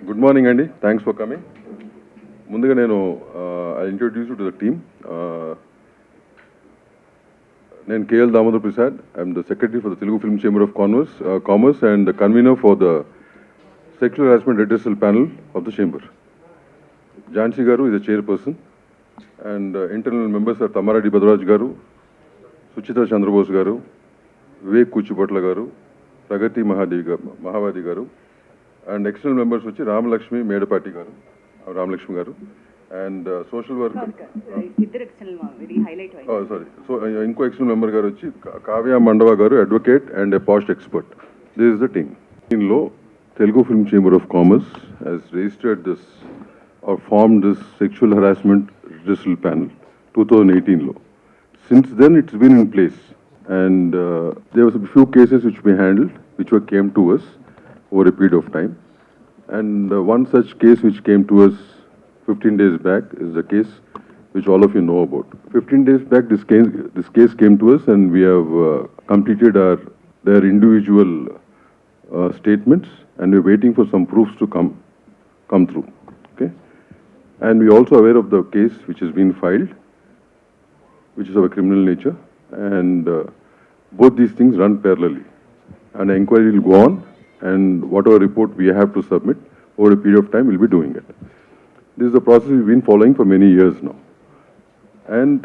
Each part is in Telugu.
గుడ్ మార్నింగ్ అండి, థ్యాంక్స్ ఫర్ కమింగ్. ముందుగా నేను I introduce to the team. నేను KL Damodar Prasad. I'm the secretary for the Telugu film chamber of commerce and the convener for the sexual harassment redressal panel of the chamber. Jhansi garu is a chairperson, and internal members are Tamareddy Badaraj garu, Suchitra Chandrabose garu, Vivek Kuchipatla garu, Pragati Mahavadi garu, and external members వచ్చి Ramalakshmi Medapati garu, Ramalakshmi garu, and social worker ఇంకో ఎక్స్టర్నల్ మెంబర్ గారు వచ్చి Kavya Mandava garu, advocate and a past expert. This is the team. దీనిలో Telugu film chamber of commerce has registered this or formed this sexual harassment redressal panel 2018 law. Since then it's been in place, and there was a few cases which we handled which came to us over a period of time, and one such case which came to us 15 days back is the case which all of you know about. 15 days back this case came to us, and we have completed their individual statements, and we're waiting for some proofs to come through. Okay, and we also aware of the case which has been filed, which is of a criminal nature, and both these things run parallelly, and the inquiry will go on, and whatever report we have to submit over a period of time we'll be doing it. This is the process we've been following for many years now. And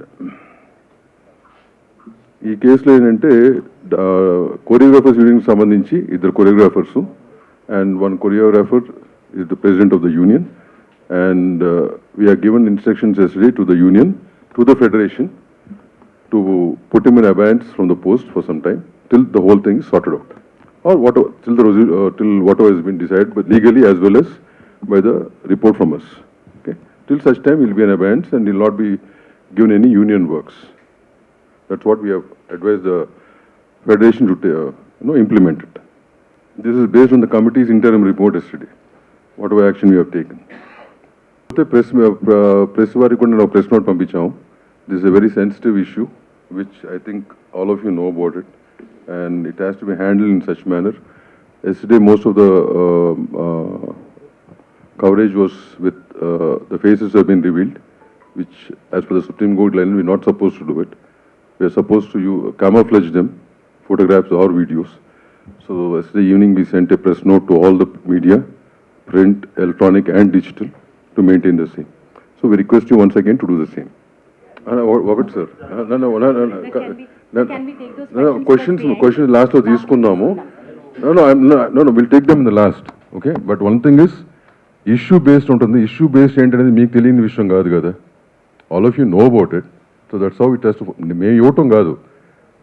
ఈ కేసులో ఏంటంటే కొరియోగ్రాఫర్స్ యూనియన్కి సంబంధించి ఇద్దరు choreographers, and one choreographer is the president of the union, and we are given instructions yesterday to the union, to the federation, to put him in abeyance from the post for some time till the whole thing is sorted out, or whatever, till whatever has been decided, but legally as well as by the report from us. Okay, till such time he will be in abeyance and he will not be given any union works. That's what we have advised the federation to implement it. This is based on the committee's interim report yesterday, whatever action we have taken. Press వారికి కూడా నేను ప్రెస్ నోట్ పంపించాము. This is a very sensitive issue which I think all of you know about it, and it has to be handled in such manner. Yesterday most of the coverage was with the faces have been revealed, which as per the Supreme Court line we're not supposed to do it. We are supposed to camouflage them, photographs or videos. So yesterday evening we sent a press note to all the media, print, electronic and digital, to maintain the same. So we request you once again to do the same. What sir? No. Can we take those Questions last lo తీసుకుందాము. No, we'll take them in the last. Okay, but one thing is issue based ఉంటుంది. Issue based ఏంటనేది మీకు తెలియని విషయం కాదు కదా. All of you know about it. So that's how it has to. మేము ఇవ్వటం కాదు.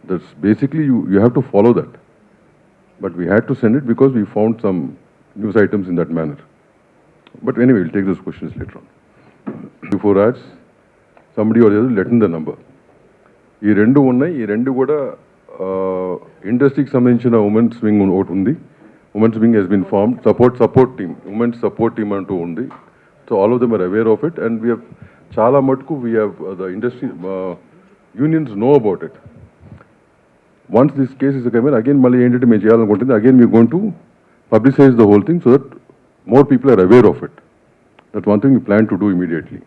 That's basically you have to follow that. But we had to send it because we found some news items in that manner. But anyway, we'll take those questions later on. Before ads, somebody or the other let in the number. ఈ రెండు ఉన్నాయి. ఈ రెండు కూడా ఇండస్ట్రీకి సంబంధించిన ఉమెన్స్ వింగ్ ఒకటి ఉంది. Women's wing has been formed, support team, women's support team అంటూ ఉంది. So all of them are aware of it, and we have చాలా మటుకు we have the industry unions know about it. Once this case is coming, again మళ్ళీ ఏంటంటే మేము చేయాలనుకుంటుంది, again we are going to publicize the whole thing so that more people are aware of it. That's one thing we plan to do immediately.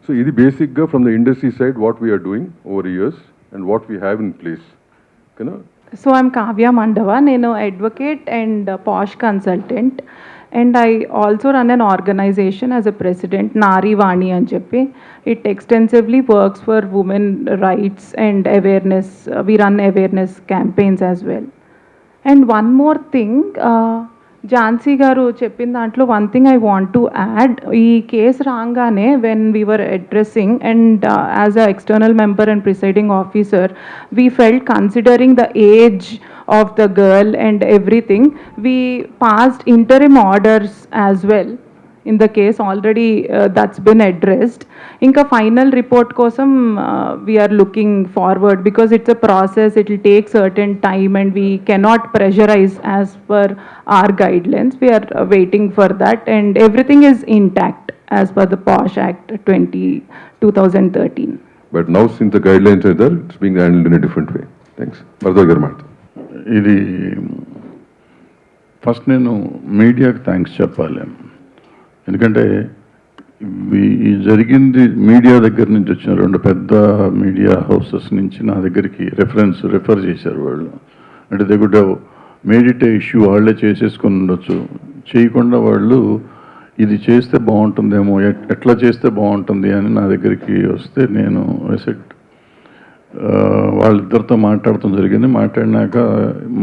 So ఇది బేసిక్గా from the industry side what we are doing over years and what we have in place. Okay, So I'm Kavya Mandava. నేను advocate and posh consultant, and I also run an organization as a president, Nari Vani అని చెప్పి. It extensively works for women rights and awareness. We run awareness campaigns as well. And one more thing, Jhansi గారు చెప్పిన దాంట్లో one thing I want to add. ఈ కేసు రాగానే when we were addressing and as a external member and presiding officer, we felt considering the age of the girl and everything, we passed interim orders as well in the case already. That's been addressed. Inka final report kosam we are looking forward because it's a process. It will take certain time and we cannot pressurize as per our guidelines. We are waiting for that, and everything is intact as per the POSH Act 2013. But now since the guidelines are there, it's being handled in a different way. Thanks. Bharadwaj garu ఇది ఫస్ట్ నేను మీడియాకి థ్యాంక్స్ చెప్పాలి. ఎందుకంటే ఈ జరిగింది మీడియా దగ్గర నుంచి వచ్చిన 2 పెద్ద మీడియా హౌసెస్ నుంచి నా దగ్గరికి రెఫర్ చేశారు వాళ్ళు. అంటే they good have made it A issue, వాళ్ళే చేసేసుకొని ఉండొచ్చు. చేయకుండా వాళ్ళు ఇది చేస్తే బాగుంటుందేమో, ఎట్లా చేస్తే బాగుంటుంది అని నా దగ్గరికి వస్తే నేను సెట్ వాళ్ళిద్దరితో మాట్లాడటం జరిగింది. మాట్లాడినాక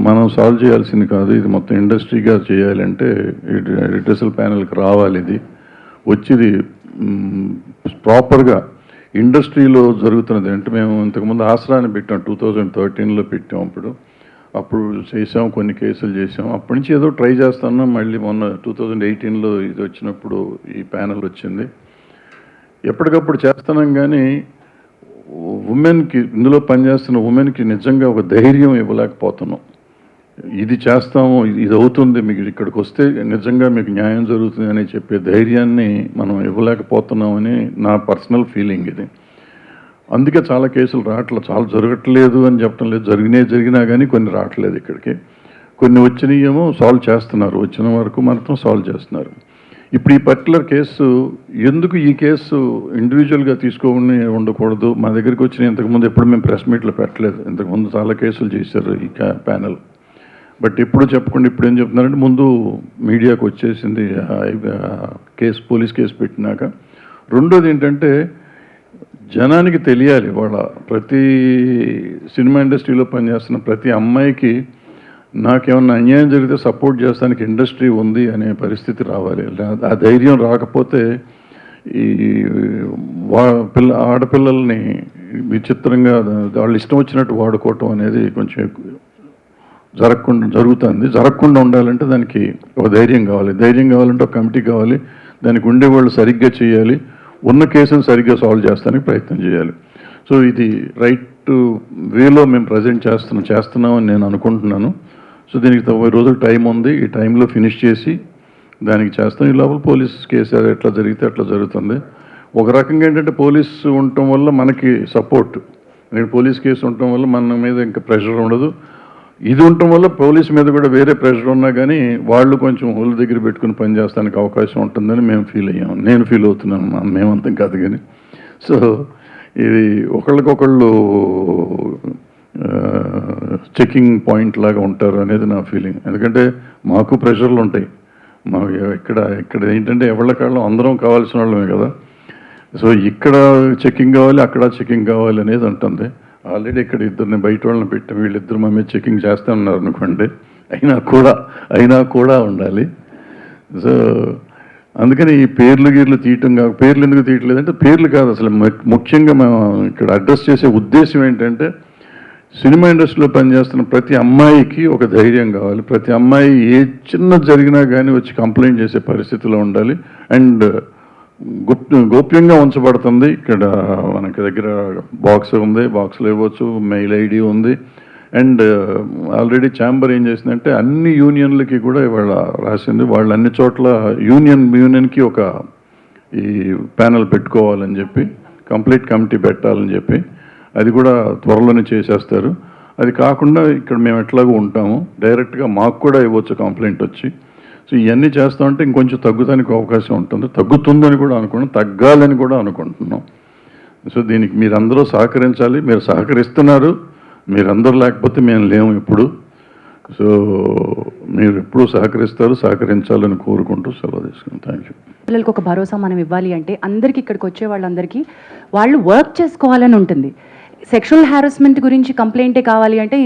మనం సాల్వ్ చేయాల్సింది కాదు, ఇది మొత్తం ఇండస్ట్రీగా చేయాలంటే రిటర్సల్ ప్యానెల్కి రావాలి. ఇది వచ్చింది ప్రాపర్గా ఇండస్ట్రీలో జరుగుతున్నది. అంటే మేము ఇంతకుముందు ఆసరాన్ని పెట్టాం, 2013లో పెట్టాం. అప్పుడు చేసాం, కొన్ని కేసులు చేసాం. అప్పటి నుంచి ఏదో ట్రై చేస్తున్నాం. మళ్ళీ మొన్న 2018లో ఇది వచ్చినప్పుడు ఈ ప్యానెల్ వచ్చింది. ఎప్పటికప్పుడు చేస్తున్నాం, కానీ ఉమెన్కి, ఇందులో పనిచేస్తున్న ఉమెన్కి నిజంగా ఒక ధైర్యం ఇవ్వలేకపోతున్నాం. ఇది చేస్తాము, ఇది అవుతుంది, మీకు ఇక్కడికి వస్తే నిజంగా మీకు న్యాయం జరుగుతుంది అని చెప్పే ధైర్యాన్ని మనం ఇవ్వలేకపోతున్నామని నా పర్సనల్ ఫీలింగ్ ఇది. అందుకే చాలా కేసులు రావట్లేదు, చాలా జరగట్లేదు అని చెప్పడం లేదు. జరిగినా కానీ కొన్ని రావట్లేదు ఇక్కడికి. కొన్ని వచ్చినాయేమో సాల్వ్ చేస్తున్నారు, వచ్చిన వరకు మాత్రం సాల్వ్ చేస్తున్నారు. ఇప్పుడు ఈ పర్టికులర్ కేసు ఎందుకు ఈ కేసు ఇండివిజువల్గా తీసుకొని ఉండకూడదు? మా దగ్గరికి వచ్చిన ఇంతకుముందు ఎప్పుడు మేము ప్రెస్ మీట్లో పెట్టలేదు. ఇంతకుముందు చాలా కేసులు చేశారు ఈ ప్యానెల్. బట్ ఎప్పుడు చెప్పకుండా ఇప్పుడు ఏం చెప్తున్నారంటే ముందు మీడియాకు వచ్చేసింది కేసు, పోలీస్ కేసు పెట్టినాక. రెండోది ఏంటంటే జనానికి తెలియాలి, వాళ్ళ ప్రతి సినిమా ఇండస్ట్రీలో పనిచేస్తున్న ప్రతి అమ్మాయికి నాకేమన్నా అన్యాయం జరిగితే సపోర్ట్ చేస్తానికి ఇండస్ట్రీ ఉంది అనే పరిస్థితి రావాలి. ఆ ధైర్యం రాకపోతే ఈ ఆడపిల్లల్ని విచిత్రంగా వాళ్ళు ఇష్టం వచ్చినట్టు వాడుకోవటం అనేది కొంచెం జరగకుండా ఉండాలంటే దానికి ఒక ధైర్యం కావాలి. ధైర్యం కావాలంటే ఒక కమిటీ కావాలి, దానికి ఉండేవాళ్ళు సరిగ్గా చేయాలి, ఉన్న కేసును సరిగ్గా సాల్వ్ చేస్తానికి ప్రయత్నం చేయాలి. సో ఇది రైట్ వేలో మేము ప్రజెంట్ చేస్తున్నామని నేను అనుకుంటున్నాను. సో దీనికి 90 రోజులు టైం ఉంది. ఈ టైంలో ఫినిష్ చేసి దానికి చేస్తాం. ఈ లోపల పోలీస్ కేసు ఎట్లా జరిగితే అట్లా జరుగుతుంది. ఒక రకంగా ఏంటంటే పోలీసు ఉండటం వల్ల మనకి సపోర్ట్, పోలీస్ కేసు ఉండటం వల్ల మన మీద ఇంకా ప్రెషర్ ఉండదు. ఇది ఉండటం వల్ల పోలీస్ మీద కూడా వేరే ప్రెషర్ ఉన్నా కానీ వాళ్ళు కొంచెం హోల్ దగ్గర పెట్టుకుని పనిచేస్తానికి అవకాశం ఉంటుందని మేము ఫీల్ అయ్యాము. నేను ఫీల్ అవుతున్నాను, మేమంతం కాదు కానీ. సో ఇది ఒకళ్ళకొకళ్ళు చెకింగ్ పాయింట్ లాగా ఉంటారు అనేది నా ఫీలింగ్. ఎందుకంటే మాకు ప్రెషర్లు ఉంటాయి. మాకు ఇక్కడ ఏంటంటే ఎవరికాళ్ళం అందరం కావాల్సిన వాళ్ళమే కదా. సో ఇక్కడ చెకింగ్ కావాలి, అక్కడ చెకింగ్ కావాలి అనేది ఉంటుంది. ఆల్రెడీ ఇక్కడ ఇద్దరిని బయట వాళ్ళని పెట్టి వీళ్ళిద్దరు మా మీద చెకింగ్ చేస్తూ ఉన్నారు అనుకోండి, అయినా కూడా ఉండాలి. సో అందుకని ఈ పేర్లు తీయటం కాదు. పేర్లు ఎందుకు తీయట్లేదంటే పేర్లు కాదు, అసలు ముఖ్యంగా మేము ఇక్కడ అడ్రస్ చేసే ఉద్దేశం ఏంటంటే సినిమా ఇండస్ట్రీలో పనిచేస్తున్న ప్రతి అమ్మాయికి ఒక ధైర్యం కావాలి. ప్రతి అమ్మాయి ఏ చిన్న జరిగినా కానీ వచ్చి కంప్లైంట్ చేసే పరిస్థితిలో ఉండాలి. అండ్ గోప్యంగా ఉంచబడుతుంది. ఇక్కడ మనకి దగ్గర బాక్స్ ఉంది, బాక్స్లో ఇవ్వచ్చు, మెయిల్ ఐడి ఉంది. అండ్ ఆల్రెడీ ఛాంబర్ ఏం చేసిందంటే అన్ని యూనియన్లకి కూడా ఇవాళ రాసింది, వాళ్ళు అన్ని చోట్ల యూనియన్కి ఒక ఈ ప్యానెల్ పెట్టుకోవాలని చెప్పి, కంప్లీట్ కమిటీ పెట్టాలని చెప్పి, అది కూడా త్వరలోనే చేసేస్తారు. అది కాకుండా ఇక్కడ మేము ఎట్లాగో ఉంటాము, డైరెక్ట్గా మాకు కూడా ఇవ్వచ్చు కంప్లైంట్ వచ్చి. సో ఇవన్నీ చేస్తామంటే ఇంకొంచెం తగ్గుతానికి అవకాశం ఉంటుంది. తగ్గుతుందని కూడా అనుకున్నాం, తగ్గాలని కూడా అనుకుంటున్నాం. సో దీనికి మీరందరూ సహకరించాలి. మీరు సహకరిస్తున్నారు, మీరందరూ లేకపోతే మేము లేము ఇప్పుడు. సో మీరు ఎప్పుడూ సహకరించాలని కోరుకుంటూ సెలవు తీసుకున్నాం. Thank you. పిల్లలకు ఒక భరోసా మనం ఇవ్వాలి అంటే అందరికీ, ఇక్కడికి వచ్చే వాళ్ళందరికీ వాళ్ళు వర్క్ చేసుకోవాలని ఉంటుంది. సెక్షువల్ హారాస్మెంట్ గురించి కంప్లైంటే కావాలి అంటే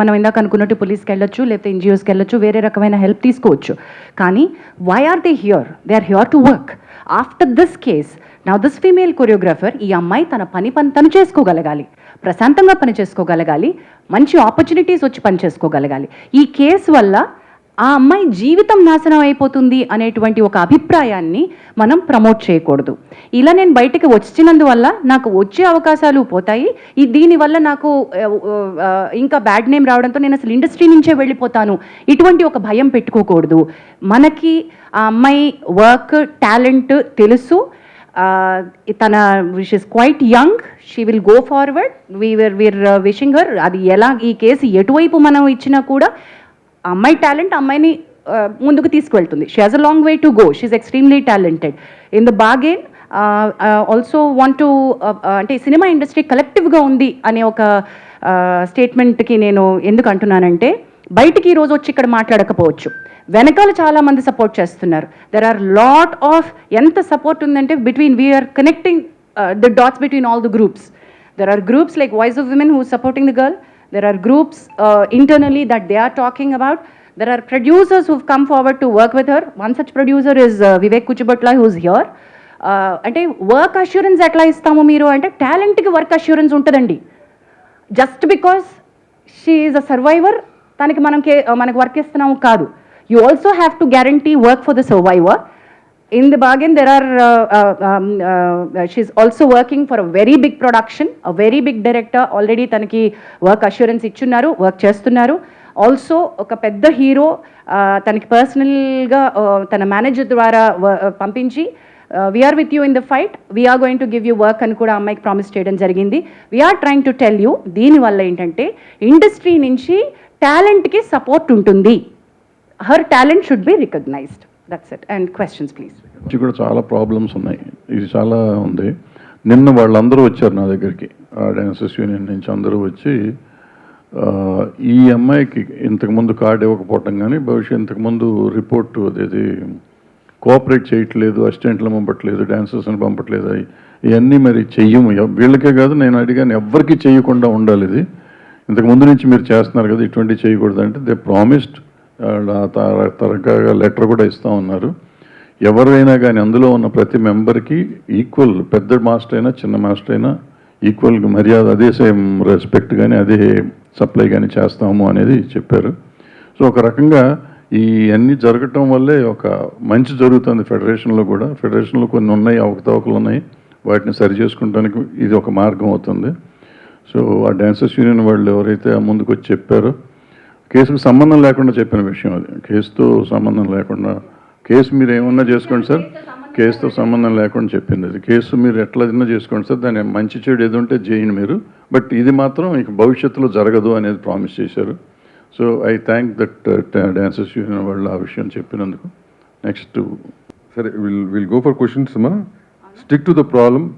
మనం ఇందాక అనుకున్నట్టు పోలీస్కి వెళ్ళొచ్చు, లేకపోతే ఎన్జిఓస్కి వెళ్ళొచ్చు, వేరే రకమైన హెల్ప్ తీసుకోవచ్చు. కానీ why are they here? They are here to work. After this case now this female choreographer, ఈ అమ్మాయి తన పని తను చేసుకోగలగాలి, ప్రశాంతంగా పని చేసుకోగలగాలి, మంచి ఆపర్చునిటీస్ వచ్చి పని చేసుకోగలగాలి. ఈ కేసు వల్ల ఆ అమ్మాయి జీవితం నాశనం అయిపోతుంది అనేటువంటి ఒక అభిప్రాయాన్ని మనం ప్రమోట్ చేయకూడదు. ఇలా నేను బయటకు వచ్చినందువల్ల నాకు వచ్చే అవకాశాలు పోతాయి, దీనివల్ల నాకు ఇంకా బ్యాడ్ నేమ్ రావడంతో నేను అసలు ఇండస్ట్రీ నుంచే వెళ్ళిపోతాను, ఇటువంటి ఒక భయం పెట్టుకోకూడదు. మనకి ఆ అమ్మాయి వర్క్ టాలెంట్ తెలుసు. తన wish is quite young, she will go forward. We're wishing her. అది ఎలా ఈ కేసు ఎటువైపు మనం ఇచ్చినా కూడా అమ్మాయి టాలెంట్ అమ్మాయిని ముందుకు తీసుకువెళ్తుంది. She has a long way to go, she extremely talented. In the bargain also want to అంటే సినిమా ఇండస్ట్రీ కలెక్టివ్గా ఉంది అనే ఒక స్టేట్మెంట్కి నేను ఎందుకు అంటున్నానంటే, బయటికి ఈరోజు వచ్చి ఇక్కడ మాట్లాడకపోవచ్చు, వెనకాల చాలామంది సపోర్ట్ చేస్తున్నారు. దెర్ ఆర్ లాట్ ఆఫ్ ఎంత సపోర్ట్ ఉందంటే between we're connecting the dots between all the groups. There are groups like Voice of Women who is supporting the girl. There are groups internally that they are talking about. There are producers who've come forward to work with her. One such producer is Vivek Kuchibatla, who's here. అంటే వర్క్ అష్యూరెన్స్ ఎట్లా ఇస్తాము మీరు అంటే, టాలెంట్కి వర్క్ అష్యూరెన్స్ ఉంటుందండి. Just because she is a survivor తనకి మనకు వర్క్ ఇస్తున్నాము కాదు. You also have to guarantee work for the survivor. In the bargain, there are, she's also working for a very big production, a very big director. Already తనకి వర్క్ అష్యూరెన్స్ ఇచ్చున్నారు, వర్క్ చేస్తున్నారు. ఆల్సో ఒక పెద్ద హీరో తనకి పర్సనల్గా తన మేనేజర్ ద్వారా పంపించి, we're with you in the fight, we're going to give you work అని కూడా అమ్మాయికి ప్రామిస్ చేయడం జరిగింది. We're trying to tell you, దీనివల్ల ఏంటంటే ఇండస్ట్రీ నుంచి టాలెంట్కి సపోర్ట్ ఉంటుంది. Her talent should be recognised. That's it. And questions please. ఇది కూడా చాలా ప్రాబ్లమ్స్ ఉన్నాయి, ఇది చాలా ఉంది. నిన్న వాళ్ళందరూ వచ్చారు నా దగ్గరికి, డాన్సర్స్ యూనియన్ నుంచి అందరూ వచ్చి, ఈ అమ్మాయికి ఇంతకుముందు కార్డు ఇవ్వకపోవటం కానీ, భవిష్యత్ ఇంతకుముందు రిపోర్టు అదేది కోఆపరేట్ చేయట్లేదు, అసిస్టెంట్లు పంపట్లేదు, డాన్సర్స్ని పంపట్లేదు, ఇవన్నీ మరి చెయ్యము. వీళ్ళకే కాదు, నేను అడిగాను ఎవరికి చేయకుండా ఉండాలి ఇది. ఇంతకుముందు నుంచి మీరు చేస్తున్నారు కదా, ఇటువంటి చేయకూడదు అంటే దే ప్రామిస్డ్. తరగా లెటర్ కూడా ఇస్తూ ఉన్నారు. ఎవరైనా కానీ అందులో ఉన్న ప్రతి మెంబర్కి ఈక్వల్, పెద్ద మాస్టర్ అయినా చిన్న మాస్టర్ అయినా ఈక్వల్గా మర్యాద, అదే సేమ్ రెస్పెక్ట్ కానీ అదే సప్లై కానీ చేస్తాము అనేది చెప్పారు. సో ఒక రకంగా ఈ అన్నీ జరగటం వల్లే ఒక మంచి జరుగుతుంది ఫెడరేషన్లో కూడా. ఫెడరేషన్లో కొన్ని ఉన్నాయి, అవకతవకలు ఉన్నాయి, వాటిని సరి చేసుకోవడానికి ఇది ఒక మార్గం అవుతుంది. సో ఆ డాన్సర్స్ యూనియన్ వాళ్ళు ఎవరైతే ముందుకు వచ్చి చెప్పారో, కేసుకు సంబంధం లేకుండా చెప్పిన విషయం అది, కేసుతో సంబంధం లేకుండా, కేసు మీరు ఏమన్నా చేసుకోండి సార్, కేసుతో సంబంధం లేకుండా చెప్పింది అది. కేసు మీరు ఎట్లా చేసుకోండి సార్, దాని మంచి చెడు ఏది ఉంటే చేయండి మీరు, బట్ ఇది మాత్రం ఇక భవిష్యత్తులో జరగదు అనేది ప్రామిస్ చేశారు. So I thank that dancers union వాళ్ళు ఆ విషయం చెప్పినందుకు. నెక్స్ట్ సరే, విల్ గో ఫర్ క్వశ్చన్స్ అమ్మా. Stick to the problem,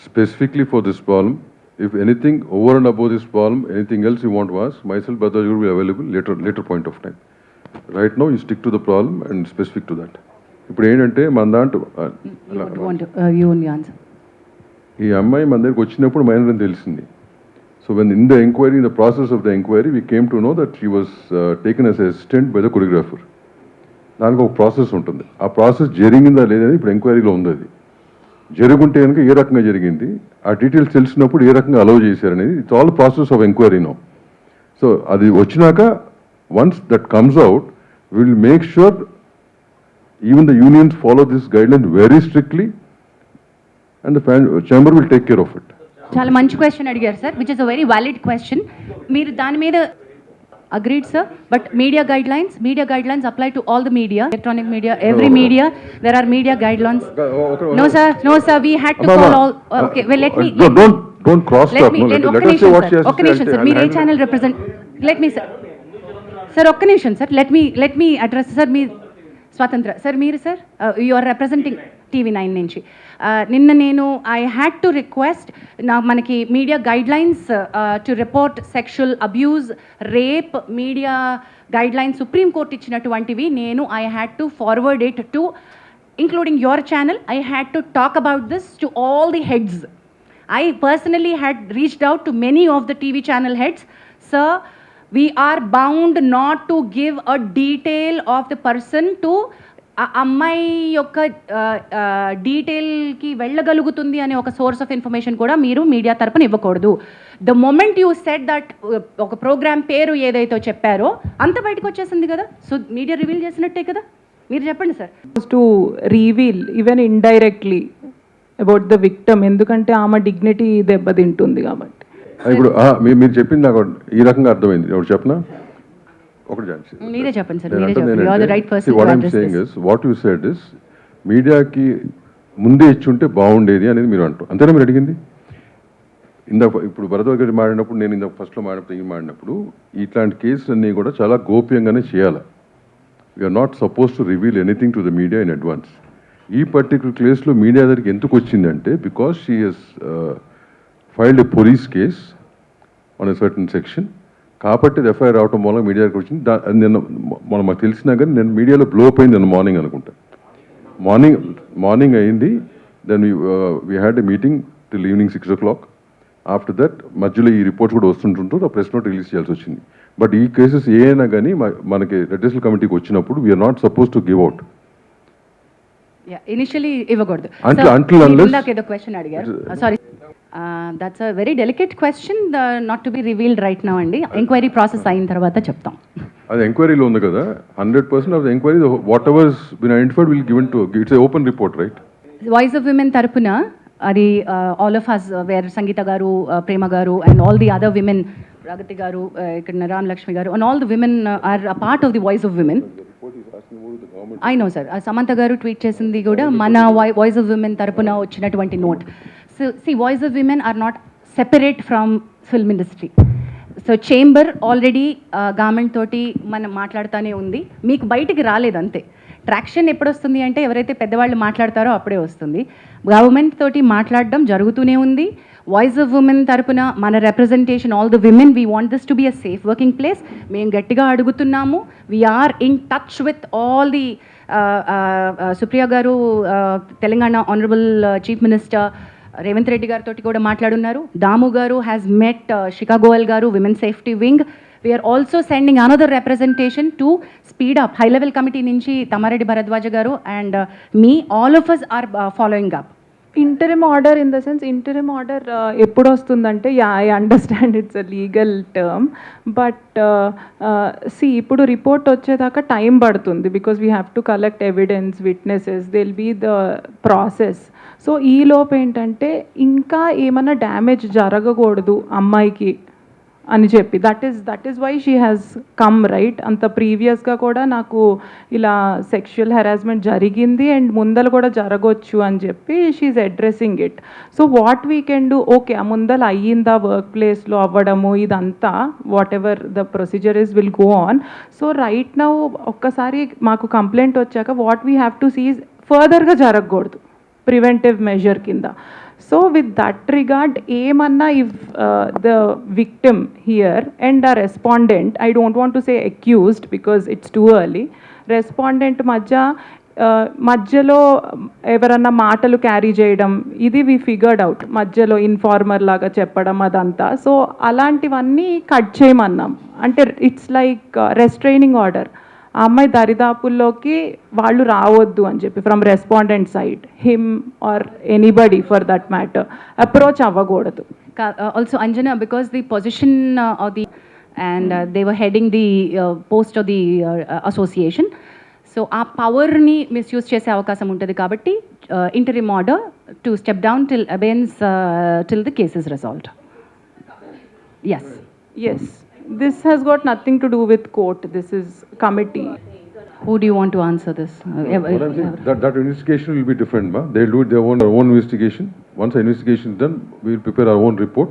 specifically for this problem. If anything over and above this problem, anything else you want to ask, myself, Bhadraj will be available later point of time. Right now, you stick to the problem and specific to that. ఇప్పుడు ఏంటంటే మన దాంట్లో ఈ అమ్మాయి మన దగ్గరికి వచ్చినప్పుడు మైనర్ అని తెలిసింది. So when in the enquiry, in the process of the enquiry, we came to know that she was taken as assistant by the choreographer. దానికి ఒక ప్రాసెస్ ఉంటుంది. ఆ ప్రాసెస్ జరిగిందా లేదని ఇప్పుడు ఎంక్వైరీలో ఉంది. అది జరుగుంటే కనుక ఏ రకంగా జరిగింది, ఆ డీటెయిల్స్ తెలిసినప్పుడు ఏ రకంగా అలౌ చేశారనేది, it's all process of enquiry no. So అది వచ్చినాక once that comes out, will make sure even the unions follow this guideline very strictly and the chamber will take care of it. చాలా మంచి క్వశ్చన్ అడిగారు sir, which is a very valid question. మీరు దాని మీద agreed sir, but media guidelines apply to all the media, electronic media, every media. There are media guidelines. No sir, we had to call all. Okay, well let me don't cross talk. Let us say what she has to say. Okay, sir, mere channel represent. Let me sir, okay nation sir, let me address sir, me Swatantra sir, మీరు sir, you are representing TV9 నుంచి. నిన్న నేను ఐ హ్యాడ్ టు రిక్వెస్ట్ మనకి media guidelines to report sexual abuse, rape, media guidelines supreme court ఇచ్చినటువంటివి. నేను I had to forward it to including your channel. I had to talk about this to all the heads. I personally had reached out to many of the TV channel heads. Sir, we are bound not to give a detail of the person to అమ్మాయి యొక్క డీటెయిల్కి వెళ్ళగలుగుతుంది అనే ఒక సోర్స్ ఆఫ్ ఇన్ఫర్మేషన్ కూడా మీరు మీడియా తరపున ఇవ్వకూడదు. The moment you set that ఒక ప్రోగ్రామ్ పేరు ఏదైతే చెప్పారో అంత బయటకు వచ్చేసింది కదా, సో మీడియా రివీల్ చేసినట్టే కదా. మీరు చెప్పండి sir. To reveal even indirectly about the victim, ఎందుకంటే ఆమె డిగ్నిటీ దెబ్బతింటుంది కాబట్టి. ఇప్పుడు మీరు చెప్పింది నాకు ఈ రకంగా అర్థమైంది. ఎవరు చెప్పనా? ఒకటి మీరే చెప్పండి సార్, మీరే చెప్పండి. You are the right person. What I am saying is, what you said is మీడియాకి ముందే ఇచ్చుంటే బాగుండేది అనేది మీరు అంటారు. అంతేనా మీరు అడిగింది? ఇప్పుడు భరద్వాజ్ గారు మాడినప్పుడు, నేను ఫస్ట్లో మాడినప్పుడు ఇట్లాంటి కేసులన్నీ కూడా చాలా గోప్యంగానే చేయాలి. We are not suppose to reveal anything to the media in advance. ఈ పర్టికులర్ కేసులో మీడియా దగ్గరికి ఎందుకు వచ్చిందంటే because she has filed a police case on a certain section, కాబట్టి ఎఫ్ఐఆర్ రావటం మూలంగా మీడియా దగ్గరికి వచ్చింది. నిన్న మాకు తెలిసినా కానీ నేను మీడియాలో బ్లో అప్ అయింది నిన్న మార్నింగ్ అనుకుంటా. మార్నింగ్ అయింది. Then we had a meeting till evening 6 o'clock. After that మధ్యలో ఈ రిపోర్ట్స్ కూడా వస్తుంటుంటూ ఆ ప్రెస్ నోట్ రిలీజ్ చేయాల్సి వచ్చింది. బట్ ఈ కేసెస్ ఏ అయినా కానీ మనకి రెడ్రెసల్ కమిటీకి వచ్చినప్పుడు we're not suppose to give out. Initially ఇవ్వకూడదు. Until unless- ఇందాక ఏదో క్వశ్చన్ అడిగారు, sorry, that's a very delicate question, not to be revealed right now అండి. ఎంక్వైరీ ప్రాసెస్ అయిన తర్వాత చెప్తాం. అది ఎంక్వైరీలో ఉంది కదా, 100% of the enquiry whatever's been identified will given to, it's open report right. Voice of women తరపున అది all of us were Sangeetha garu, Prema garu and all the other women, Pragathi garu, ఇక్కడ Ramalakshmi garu, and all the women are a part of the voice of women. I know sir, Samantha garu tweet చేసింది కూడా మన వాయిస్ ఆఫ్ విమెన్ తరపున వచ్చినటువంటి note. So see, voice of women are not separate from film industry. So chamber already government తోటి మనం మాట్లాడుతూనే ఉంది, మీకు బయటికి రాలేదు అంతే. ట్రాక్షన్ ఎప్పుడు వస్తుంది అంటే ఎవరైతే పెద్దవాళ్ళు మాట్లాడతారో అప్పుడే వస్తుంది. గవర్నమెంట్ తోటి మాట్లాడడం జరుగుతూనే ఉంది. వాయిస్ ఆఫ్ ఉమెన్ తరపున మన representation, all the women, we want this to be a safe working place. మేము గట్టిగా అడుగుతున్నాము. We're in touch with all the Supriya garu, Telangana honourable chief minister Revanth Reddy గారితో కూడా మాట్లాడున్నారు. Damu garu has met Shikha Goel garu, women safety wing. We are also sending another representation to speed up. High level committee నుంచి తమారెడ్డి భరద్వాజ గారు and me, all of us are following up. Interim order in the sense, interim order ఎప్పుడు వస్తుందంటే, yeah I understand it's a legal term, but see ఇప్పుడు రిపోర్ట్ వచ్చేదాకా టైం పడుతుంది because we have to collect evidence, witnesses, they will be the process. So ఈ లోపు ఏంటంటే ఇంకా ఏమైనా డ్యామేజ్ జరగకూడదు అమ్మాయికి అని చెప్పి, that is why she has come right. అంత ప్రీవియస్గా కూడా నాకు ఇలా సెక్షువల్ హెరాస్మెంట్ జరిగింది అండ్ ముందర కూడా జరగవచ్చు అని చెప్పి she is addressing it. So what we can do, okay ఆ ముందర అయ్యిందా వర్క్ ప్లేస్లో అవ్వడము ఇదంతా, whatever the procedure is will go on. So right now ఒక్కసారి మాకు కంప్లైంట్ వచ్చాక what we have to see ఫర్దర్గా జరగకూడదు ప్రివెంటివ్ మెజర్ కింద. So with that regard, ఏమన్నా if the victim here and a respondent, I don't want to say accused because it's too early, respondent మధ్యలో ఎవరన్నా మాటలు క్యారీ చేయడం, ఇది వి ఫిగర్డ్ అవుట్, మధ్యలో ఇన్ఫార్మర్ లాగా చెప్పడం అదంతా. సో అలాంటివన్నీ కట్ చేయమన్నాం. అంటే ఇట్స్ లైక్ రెస్ట్రైనింగ్ ఆర్డర్. ఆ అమ్మాయి దరిదాపుల్లోకి వాళ్ళు రావద్దు అని చెప్పి from respondent side, him or anybody for that matter approach అవ్వకూడదు. Also Anjana, because the position of the and they were heading the post of the association, so ఆ పవర్ని మిస్యూజ్ చేసే అవకాశం ఉంటుంది కాబట్టి interim order to step down till abeyance till the case is resolved. Yes. Yes, this has got nothing to do with court, this is committee. Who do you want to answer this? What I'm saying, that investigation will be different, ma. They'll do their own investigation. Once the investigation is done, we will prepare our own report.